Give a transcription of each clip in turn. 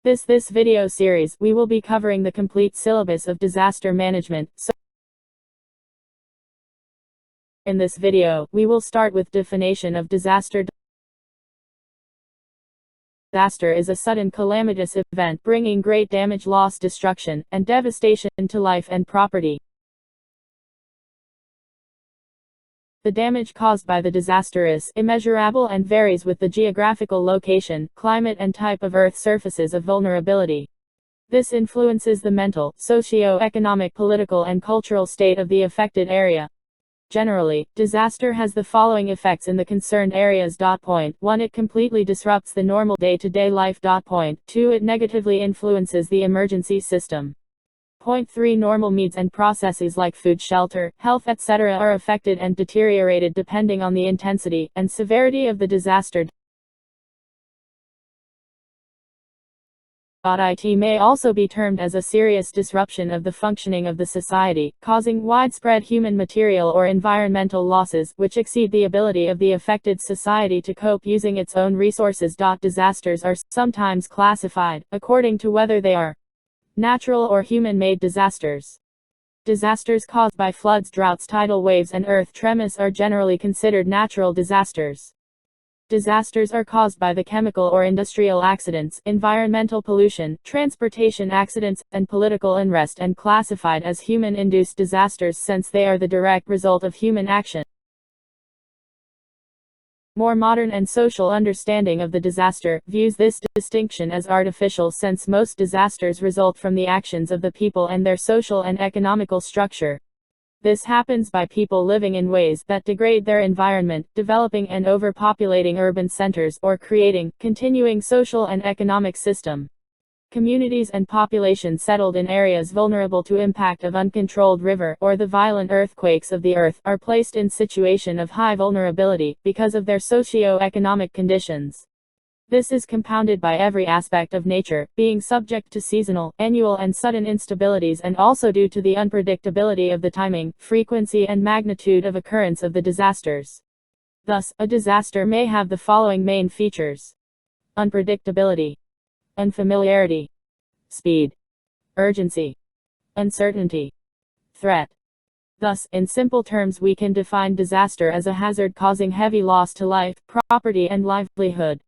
This video series, we will be covering the complete syllabus of disaster management. So in this video, we will start with definition of disaster. Disaster is a sudden calamitous event bringing great damage, loss, destruction, and devastation to life and property. The damage caused by the disaster is immeasurable and varies with the geographical location, climate, and type of Earth surfaces of vulnerability. This influences the mental, socio-economic, political, and cultural state of the affected area. Generally, disaster has the following effects in the concerned areas. Point 1. It completely disrupts the normal day-to-day life. Point 2. It negatively influences the emergency system. Point 3. Normal needs and processes like food, shelter, health, etc. are affected and deteriorated depending on the intensity and severity of the disaster. It may also be termed as a serious disruption of the functioning of the society, causing widespread human, material, or environmental losses, which exceed the ability of the affected society to cope using its own resources. Disasters are sometimes classified, according to whether they are natural or human-made disasters. Disasters caused by floods, droughts, tidal waves, and earth tremors are generally considered natural disasters. Disasters are caused by the chemical or industrial accidents, environmental pollution, transportation accidents, and political unrest, and classified as human-induced disasters since they are the direct result of human action. More modern and social understanding of the disaster views this distinction as artificial, since most disasters result from the actions of the people and their social and economical structure. This happens by people living in ways that degrade their environment, developing and overpopulating urban centers, or creating continuing social and economic system. Communities and populations settled in areas vulnerable to impact of uncontrolled river or the violent earthquakes of the earth are placed in situation of high vulnerability because of their socio-economic conditions. This is compounded by every aspect of nature being subject to seasonal, annual, and sudden instabilities, and also due to the unpredictability of the timing, frequency, and magnitude of occurrence of the disasters. Thus, a disaster may have the following main features: unpredictability, unfamiliarity, speed, urgency, uncertainty, threat. Thus, in simple terms, we can define disaster as a hazard causing heavy loss to life, property, and livelihood.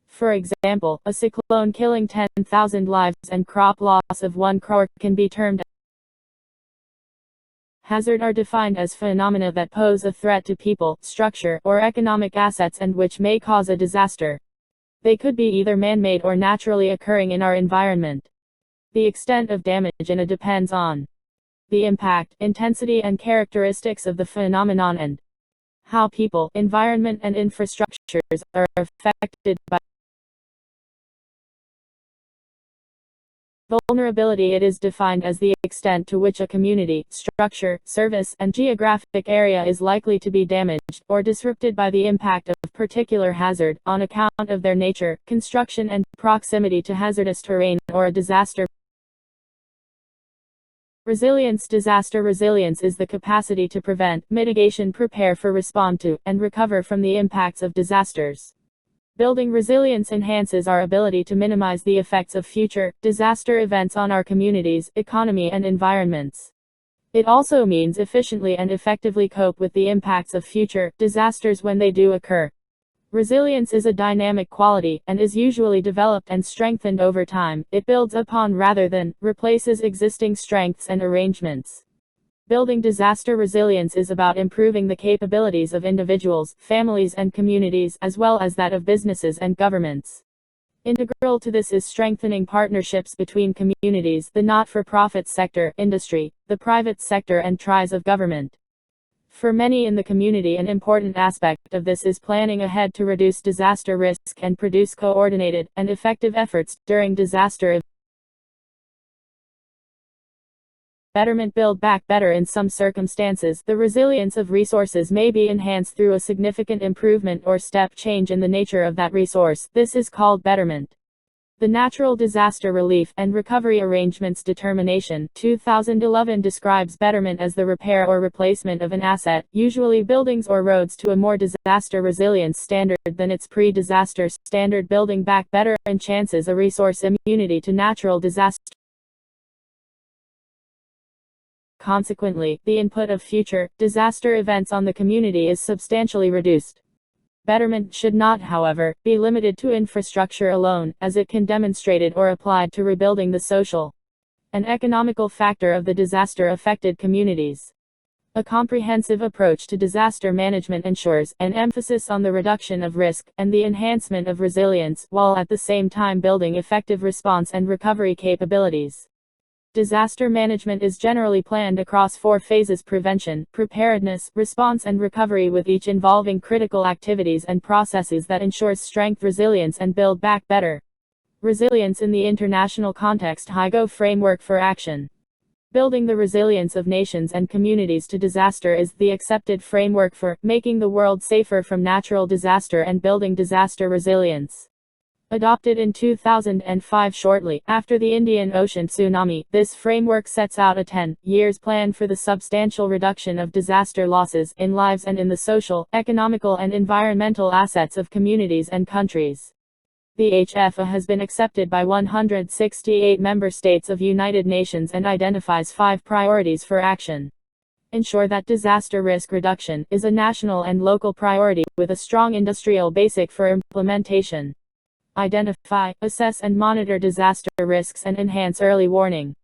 For example, a cyclone killing 10,000 lives and crop loss of 1 crore can be termed hazard. Are defined as phenomena that pose a threat to people, structure, or economic assets and which may cause a disaster. They could be either man-made or naturally occurring in our environment. The extent of damage depends on the impact, intensity, and characteristics of the phenomenon and how people, environment, and infrastructures are affected by vulnerability. It is defined as the extent to which a community, structure, service, and geographic area is likely to be damaged or disrupted by the impact of particular hazard, on account of their nature, construction, and proximity to hazardous terrain or a disaster. Resilience. Disaster resilience is the capacity to prevent, mitigation, prepare for, respond to, and recover from the impacts of disasters. Building resilience enhances our ability to minimize the effects of future disaster events on our communities, economy, and environments. It also means efficiently and effectively cope with the impacts of future disasters when they do occur. Resilience is a dynamic quality, and is usually developed and strengthened over time. It builds upon rather than replaces existing strengths and arrangements. Building disaster resilience is about improving the capabilities of individuals, families, and communities, as well as that of businesses and governments. Integral to this is strengthening partnerships between communities, the not-for-profit sector, industry, the private sector, and ties of government. For many in the community, an important aspect of this is planning ahead to reduce disaster risk and produce coordinated and effective efforts during disaster events. Betterment. Build back better. In some circumstances, the resilience of resources may be enhanced through a significant improvement or step change in the nature of that resource. This is called betterment. The Natural Disaster Relief and Recovery Arrangements Determination, 2011 describes betterment as the repair or replacement of an asset, usually buildings or roads, to a more disaster resilience standard than its pre-disaster standard, building back better and chances a resource immunity to natural disaster. Consequently, the input of future disaster events on the community is substantially reduced. Betterment should not, however, be limited to infrastructure alone, as it can demonstrated or applied to rebuilding the social and economical factor of the disaster-affected communities. A comprehensive approach to disaster management ensures an emphasis on the reduction of risk and the enhancement of resilience, while at the same time building effective response and recovery capabilities. Disaster management is generally planned across 4 phases: prevention, preparedness, response and recovery, with each involving critical activities and processes that ensures strength, resilience and build back better. Resilience in the international context. HIGO framework for action. Building the resilience of nations and communities to disaster is the accepted framework for making the world safer from natural disaster and building disaster resilience. Adopted in 2005 shortly after the Indian Ocean tsunami, this framework sets out a 10-year plan for the substantial reduction of disaster losses in lives and in the social, economical and environmental assets of communities and countries. The HFA has been accepted by 168 member states of United Nations and identifies 5 priorities for action. Ensure that disaster risk reduction is a national and local priority, with a strong industrial basic for implementation. Identify, assess and monitor disaster risks and enhance early warning.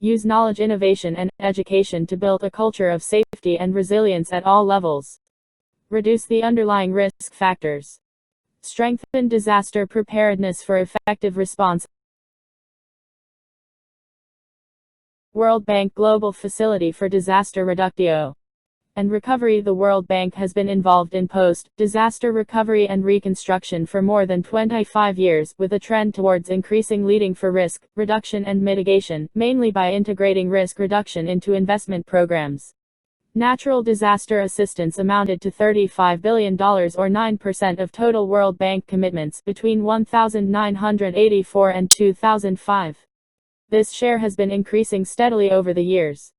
Use knowledge, innovation and education to build a culture of safety and resilience at all levels. Reduce the underlying risk factors. Strengthen disaster preparedness for effective response. World Bank Global Facility for Disaster Reduction and Recovery. The World Bank has been involved in post-disaster recovery and reconstruction for more than 25 years, with a trend towards increasing leading for risk reduction and mitigation, mainly by integrating risk reduction into investment programs. Natural disaster assistance amounted to $35 billion, or 9% of total World Bank commitments, between 1984 and 2005. This share has been increasing steadily over the years.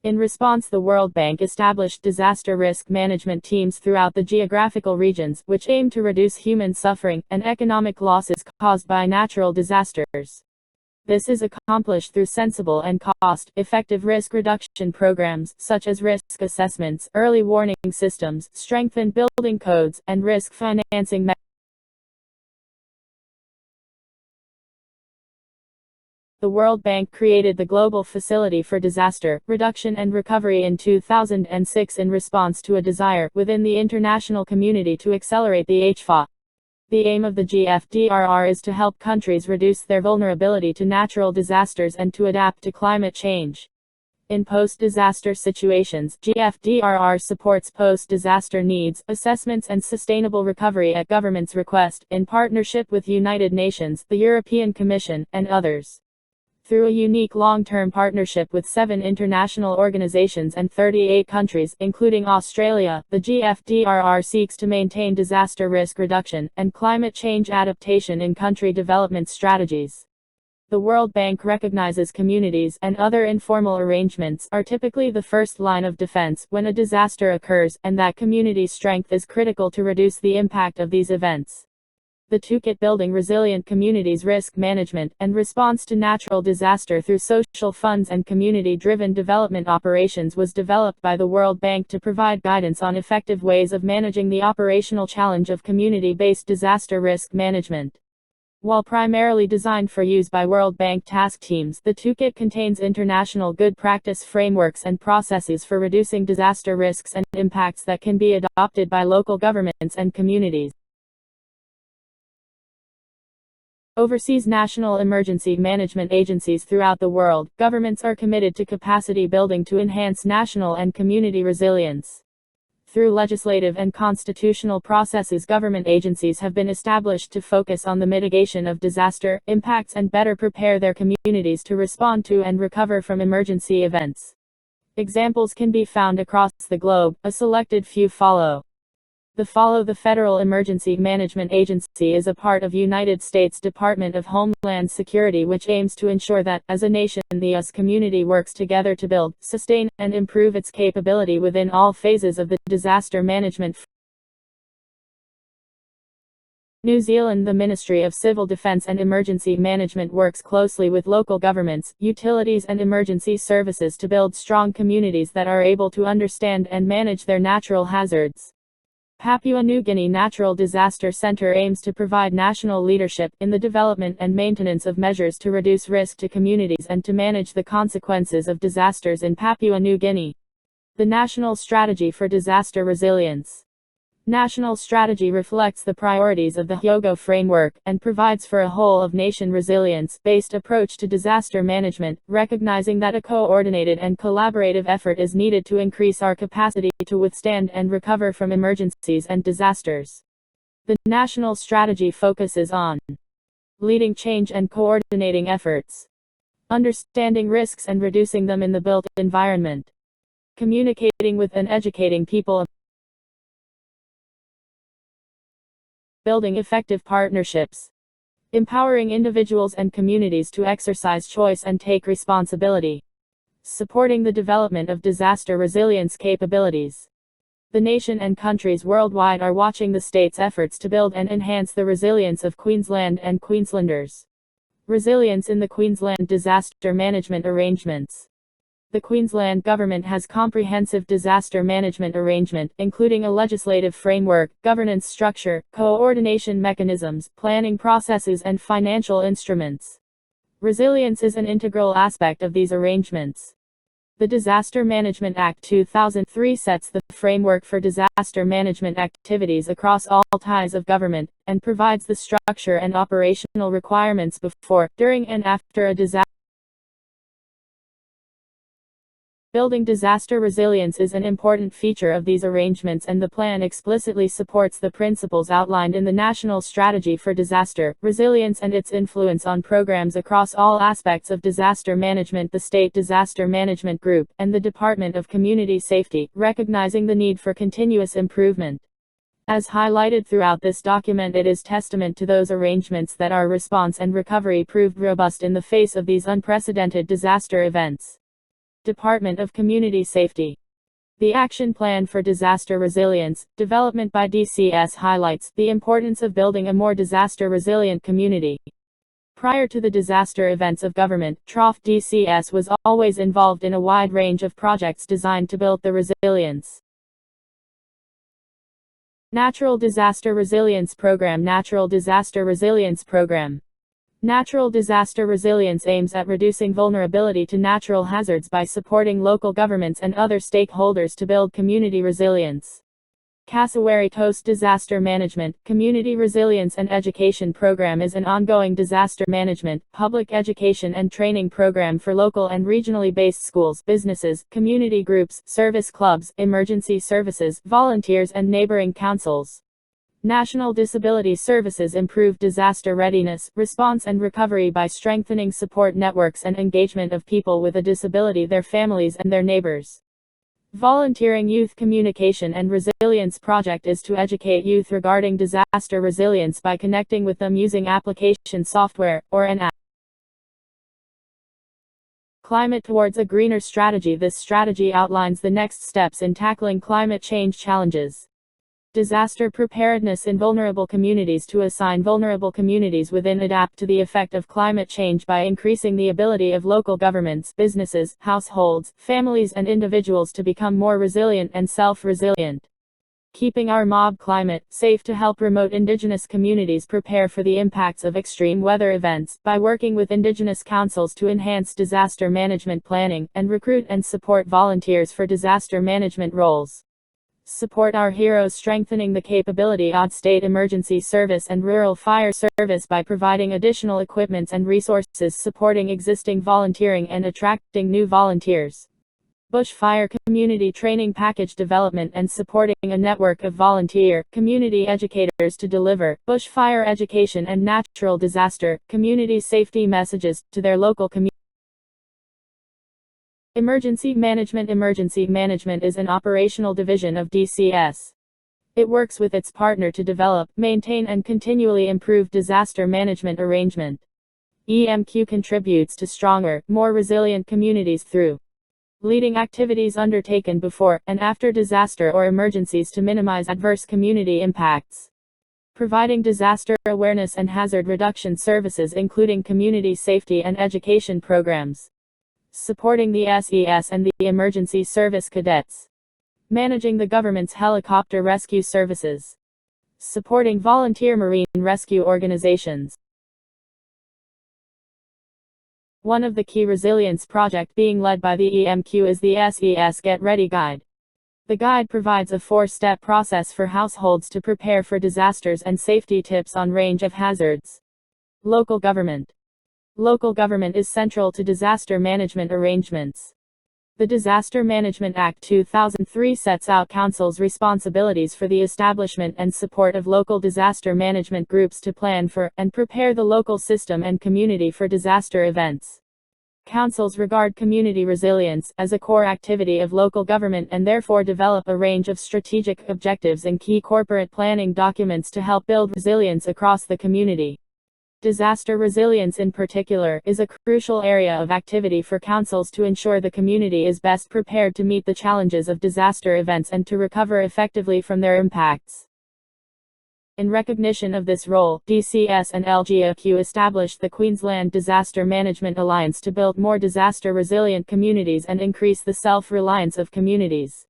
In response, the World Bank established disaster risk management teams throughout the geographical regions, which aim to reduce human suffering and economic losses caused by natural disasters. This is accomplished through sensible and cost-effective risk reduction programs, such as risk assessments, early warning systems, strengthened building codes, and risk financing mechanisms. The World Bank created the Global Facility for Disaster Reduction and Recovery in 2006 in response to a desire within the international community to accelerate the HFA. The aim of the GFDRR is to help countries reduce their vulnerability to natural disasters and to adapt to climate change. In post-disaster situations, GFDRR supports post-disaster needs, assessments and sustainable recovery at government's request, in partnership with United Nations, the European Commission, and others. Through a unique long-term partnership with 7 international organizations and 38 countries, including Australia, the GFDRR seeks to maintain disaster risk reduction and climate change adaptation in country development strategies. The World Bank recognizes communities and other informal arrangements are typically the first line of defense when a disaster occurs, and that community strength is critical to reduce the impact of these events. The toolkit Building Resilient Communities Risk Management and Response to Natural Disaster through Social Funds and Community-Driven Development Operations was developed by the World Bank to provide guidance on effective ways of managing the operational challenge of community-based disaster risk management. While primarily designed for use by World Bank task teams, the toolkit contains international good practice frameworks and processes for reducing disaster risks and impacts that can be adopted by local governments and communities. Overseas national emergency management agencies throughout the world, governments are committed to capacity building to enhance national and community resilience. Through legislative and constitutional processes, government agencies have been established to focus on the mitigation of disaster impacts and better prepare their communities to respond to and recover from emergency events. Examples can be found across the globe, a selected few follow. The Federal Emergency Management Agency is a part of United States Department of Homeland Security, which aims to ensure that, as a nation, the US community works together to build, sustain, and improve its capability within all phases of the disaster management. New Zealand. The Ministry of Civil Defence and Emergency Management works closely with local governments, utilities and emergency services to build strong communities that are able to understand and manage their natural hazards. Papua New Guinea Natural Disaster Center aims to provide national leadership in the development and maintenance of measures to reduce risk to communities and to manage the consequences of disasters in Papua New Guinea. The National Strategy for Disaster Resilience. National strategy reflects the priorities of the Hyogo framework, and provides for a whole-of-nation resilience-based approach to disaster management, recognizing that a coordinated and collaborative effort is needed to increase our capacity to withstand and recover from emergencies and disasters. The national strategy focuses on leading change and coordinating efforts, understanding risks and reducing them in the built environment, communicating with and educating people, building effective partnerships, empowering individuals and communities to exercise choice and take responsibility, supporting the development of disaster resilience capabilities. The nation and countries worldwide are watching the state's efforts to build and enhance the resilience of Queensland and Queenslanders. Resilience in the Queensland disaster management arrangements. The Queensland Government has comprehensive disaster management arrangement, including a legislative framework, governance structure, coordination mechanisms, planning processes and financial instruments. Resilience is an integral aspect of these arrangements. The Disaster Management Act 2003 sets the framework for disaster management activities across all ties of government, and provides the structure and operational requirements before, during and after a disaster. Building disaster resilience is an important feature of these arrangements, and the plan explicitly supports the principles outlined in the National Strategy for Disaster Resilience and its influence on programs across all aspects of disaster management. The State Disaster Management Group, and the Department of Community Safety, recognizing the need for continuous improvement. As highlighted throughout this document, it is testament to those arrangements that our response and recovery proved robust in the face of these unprecedented disaster events. Department of Community Safety. The Action Plan for Disaster Resilience, development by DCS, highlights the importance of building a more disaster-resilient community. Prior to the disaster events of government, DCS was always involved in a wide range of projects designed to build the resilience. Natural Disaster Resilience Program. Natural Disaster Resilience Program. Natural disaster resilience aims at reducing vulnerability to natural hazards by supporting local governments and other stakeholders to build community resilience. Cassowary Coast Disaster Management, Community Resilience and Education Program is an ongoing disaster management, public education and training program for local and regionally based schools, businesses, community groups, service clubs, emergency services, volunteers and neighboring councils. National Disability Services improve disaster readiness, response and recovery by strengthening support networks and engagement of people with a disability, their families and their neighbors. Volunteering Youth Communication and Resilience Project is to educate youth regarding disaster resilience by connecting with them using application software, or an app. Climate Towards a Greener Strategy. This strategy outlines the next steps in tackling climate change challenges. Disaster preparedness in vulnerable communities. To assign vulnerable communities within adapt to the effect of climate change by increasing the ability of local governments, businesses, households, families and individuals to become more resilient and self-resilient. Keeping our mob climate safe to help remote indigenous communities prepare for the impacts of extreme weather events, by working with indigenous councils to enhance disaster management planning, and recruit and support volunteers for disaster management roles. Support our heroes, strengthening the capability of state emergency service and rural fire service by providing additional equipment and resources, supporting existing volunteering and attracting new volunteers. Bushfire Community Training Package development and supporting a network of volunteer, community educators to deliver bushfire education and natural disaster, community safety messages to their local community. Emergency Management. Emergency Management is an operational division of DCS. It works with its partner to develop, maintain and continually improve disaster management arrangement. EMQ contributes to stronger, more resilient communities through leading activities undertaken before and after disaster or emergencies to minimize adverse community impacts. Providing disaster awareness and hazard reduction services including community safety and education programs. Supporting the SES and the emergency service cadets. Managing the government's helicopter rescue services. Supporting volunteer marine rescue organizations. One of the key resilience project being led by the EMQ is the SES Get Ready Guide. The guide provides a 4-step process for households to prepare for disasters and safety tips on range of hazards. Local government. Local government is central to disaster management arrangements. The Disaster Management Act 2003 sets out councils' responsibilities for the establishment and support of local disaster management groups to plan for and prepare the local system and community for disaster events. Councils regard community resilience as a core activity of local government and therefore develop a range of strategic objectives and key corporate planning documents to help build resilience across the community. Disaster resilience in particular is a crucial area of activity for councils to ensure the community is best prepared to meet the challenges of disaster events and to recover effectively from their impacts. In recognition of this role, DCS and LGAQ established the Queensland Disaster Management Alliance to build more disaster-resilient communities and increase the self-reliance of communities.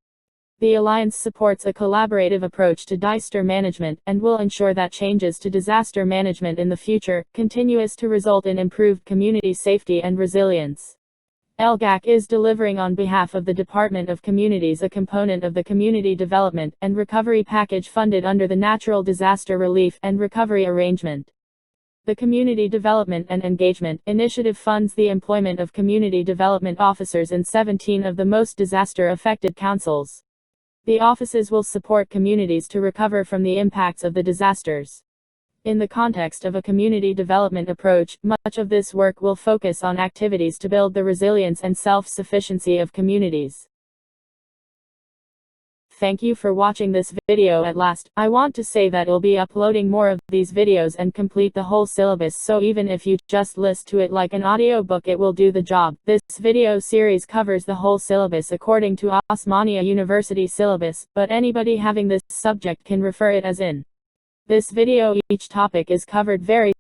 The Alliance supports a collaborative approach to disaster management, and will ensure that changes to disaster management in the future continues to result in improved community safety and resilience. LGAC is delivering on behalf of the Department of Communities a component of the Community Development and Recovery Package funded under the Natural Disaster Relief and Recovery Arrangement. The Community Development and Engagement Initiative funds the employment of community development officers in 17 of the most disaster-affected councils. The offices will support communities to recover from the impacts of the disasters. In the context of a community development approach, much of this work will focus on activities to build the resilience and self-sufficiency of communities. Thank you for watching this video at last. I want to say that I'll be uploading more of these videos and complete the whole syllabus, so even if you just listen to it like an audiobook it will do the job. This video series covers the whole syllabus according to Osmania University syllabus, but anybody having this subject can refer it as in this video. Each topic is covered very